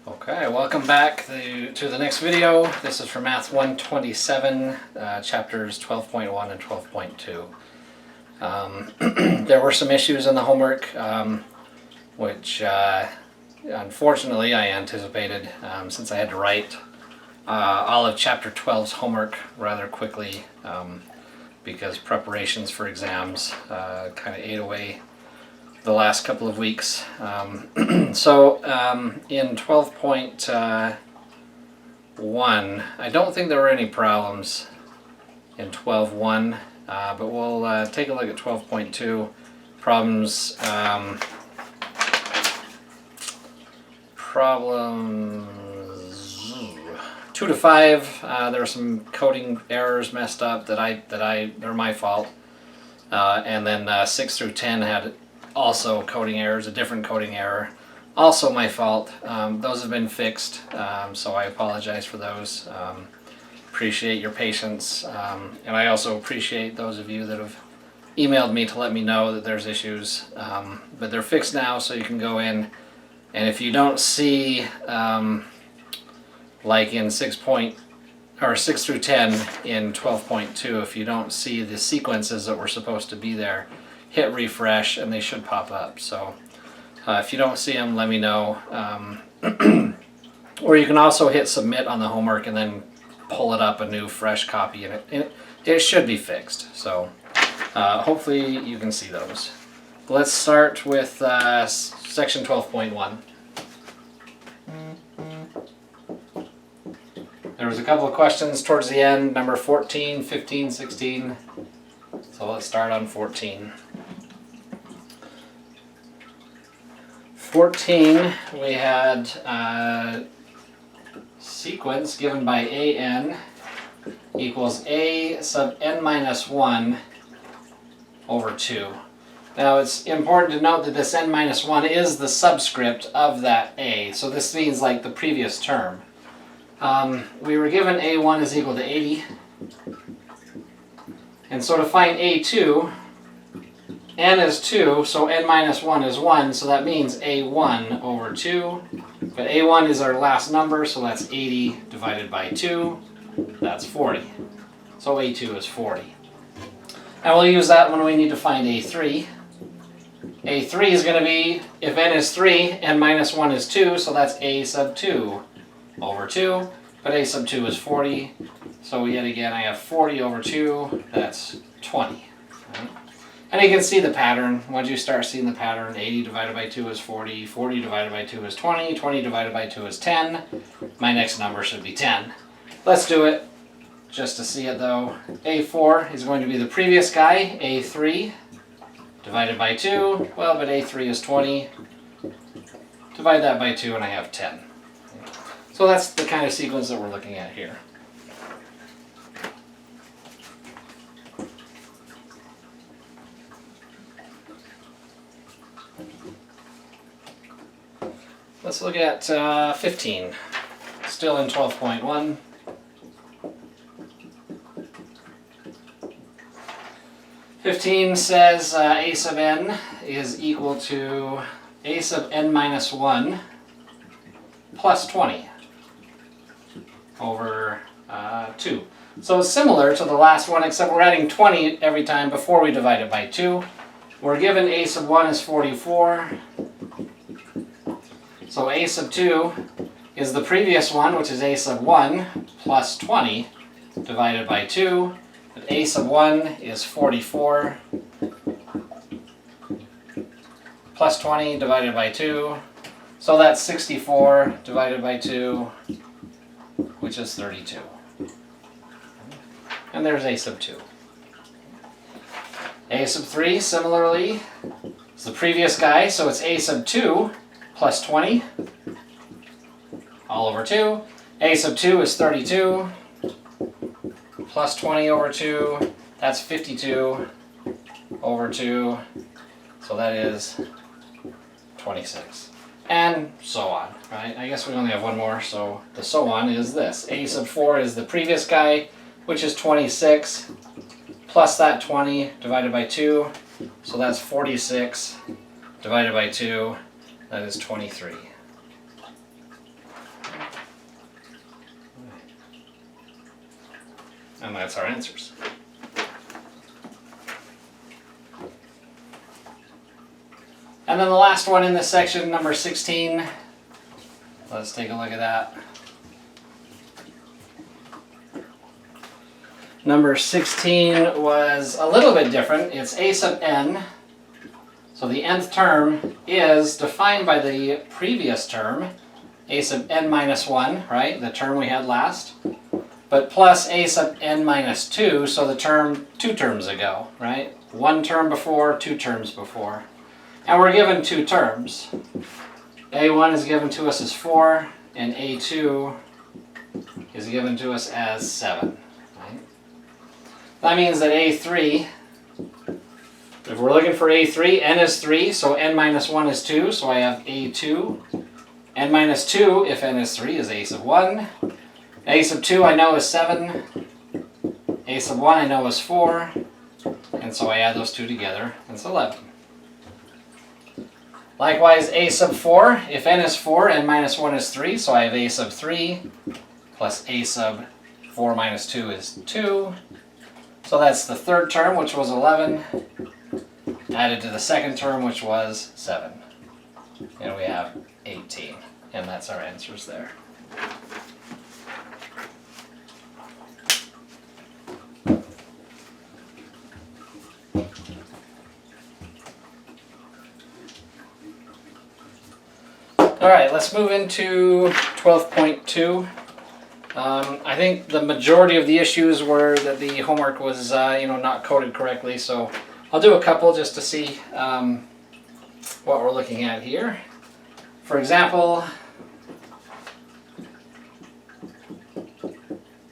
Okay, welcome back to the next video. This is for Math 127, chapters 12.1 and 12.2. There were some issues in the homework, which unfortunately I anticipated, since I had to write all of chapter 12's homework rather quickly, because preparations for exams kind of ate away the last couple of weeks. So in 12.1, I don't think there were any problems in 12.1, but we'll take a look at 12.2 problems. Problems 2 to 5. There were some coding errors messed up they're my fault, and then 6 through 10 had also coding errors, a different coding error, also my fault. Those have been fixed, so I apologize for those. Appreciate your patience, and I also appreciate those of you that have emailed me to let me know that there's issues, but they're fixed now, so you can go in, and if you don't see, like in 6 through 10 in 12.2, if you don't see the sequences that were supposed to be there, hit refresh and they should pop up. So if you don't see them, let me know. Or you can also hit submit on the homework and then pull it up a new fresh copy, and it should be fixed. So hopefully you can see those. Let's start with section 12.1. There was a couple of questions towards the end, number 14, 15, 16. So let's start on 14. 14, we had sequence given by an equals a sub n minus 1 over 2. Now it's important to note that this n minus 1 is the subscript of that a, so this means like the previous term. We were given a1 is equal to 80, and so to find a2, n is 2, so n minus 1 is 1, so that means a1 over 2. But a1 is our last number, so that's 80 divided by 2. That's 40. So a2 is 40. And we'll use that when we need to find a3. a3 is going to be, if n is 3, n minus 1 is 2, so that's a sub 2 over 2. But a sub 2 is 40, so yet again I have 40 over 2, that's 20. Right? And you can see the pattern. Once you start seeing the pattern, 80 divided by 2 is 40, 40 divided by 2 is 20, 20 divided by 2 is 10. My next number should be 10. Let's do it, just to see it though. a4 is going to be the previous guy, a3 divided by 2, well, but a3 is 20. Divide that by 2 and I have 10. So that's the kind of sequence that we're looking at here. Let's look at 15, still in 12.1. Fifteen says a sub n is equal to a sub n minus 1 plus 20 over 2. So similar to the last one, except we're adding 20 every time before we divide it by 2. We're given a sub 1 is 44. So a sub 2 is the previous one, which is a sub 1 plus 20 divided by 2. But a sub 1 is 44 plus 20 divided by 2. So that's 64 divided by 2, which is 32. And there's a sub 2. A sub 3, similarly, is the previous guy, so it's a sub 2 plus 20, all over 2. A sub 2 is 32, plus 20 over 2, that's 52 over 2, so that is 26. And so on, right? I guess we only have one more, so the so on is this. A sub 4 is the previous guy, which is 26, plus that 20 divided by 2, so that's 46 divided by 2, that is 23. And that's our answers. And then the last one in this section, number 16. Let's take a look at that. Number 16 was a little bit different. It's a sub n. So the nth term is defined by the previous term, a sub n minus 1, right? The term we had last. But plus a sub n minus 2, so the term 2 terms ago, right? 1 term before, 2 terms before. And we're given 2 terms. A1 is given to us as 4, and A2 is given to us as 7. Right? That means that A3, if we're looking for A3, n is 3, so n minus 1 is 2, so I have A2. N minus 2, if n is 3, is a sub 1. A sub 2 I know is 7. A sub 1 I know is 4. And so I add those two together, and it's 11. Likewise, a sub 4, if n is 4, n minus 1 is 3, so I have a sub 3 plus a sub 4 minus 2 is 2. So that's the third term, which was 11, added to the second term, which was 7. And we have 18, and that's our answers there. Alright, let's move into 12.2. I think the majority of the issues were that the homework was not coded correctly, so I'll do a couple just to see what we're looking at here. For example,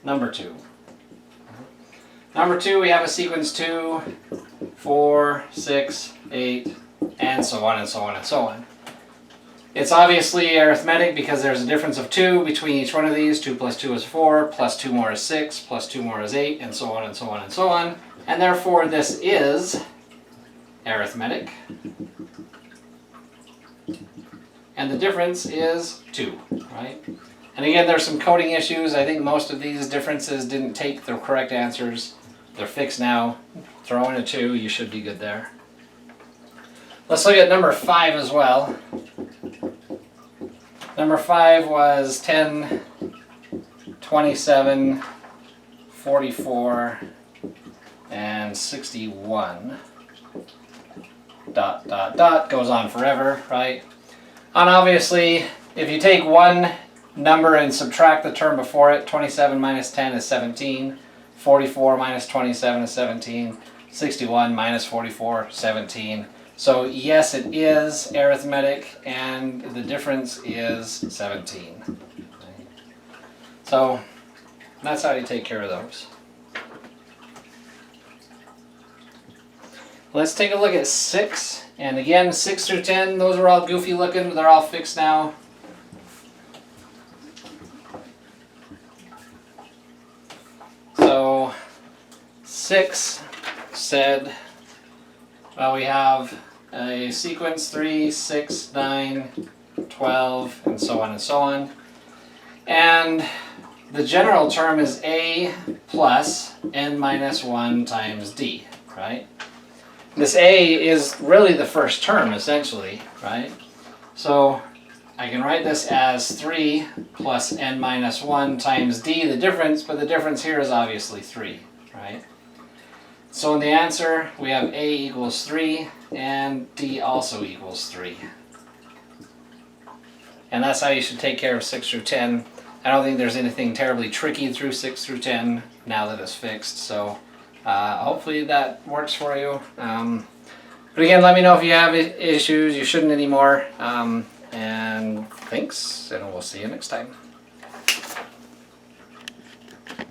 number 2. Number 2, we have a sequence 2, 4, 6, 8, and so on and so on and so on. It's obviously arithmetic because there's a difference of 2 between each one of these. 2 plus 2 is 4, plus 2 more is 6, plus 2 more is 8, and so on and so on and so on. And therefore this is arithmetic. And the difference is 2, right? And again, there's some coding issues. I think most of these differences didn't take the correct answers. They're fixed now. Throw in a 2, you should be good there. Let's look at number 5 as well. Number 5 was 10, 27, 44, and 61. Dot, dot, dot, goes on forever, right? And obviously, if you take one number and subtract the term before it, 27 minus 10 is 17, 44 minus 27 is 17, 61 minus 44, 17. So yes, it is arithmetic, and the difference is 17. So that's how you take care of those. Let's take a look at 6. And again, 6 through 10, those are all goofy looking, but they're all fixed now. So 6 said, well, we have a sequence 3, 6, 9, 12, and so on and so on. And the general term is a plus n minus 1 times d, right? This a is really the first term, essentially, right? So I can write this as 3 plus n minus 1 times d, the difference, but the difference here is obviously 3, right? So in the answer, we have a equals 3, and d also equals 3. And that's how you should take care of 6 through 10. I don't think there's anything terribly tricky through 6 through 10 now that it's fixed, so hopefully that works for you. But again, let me know if you have issues. You shouldn't anymore. And thanks, and we'll see you next time.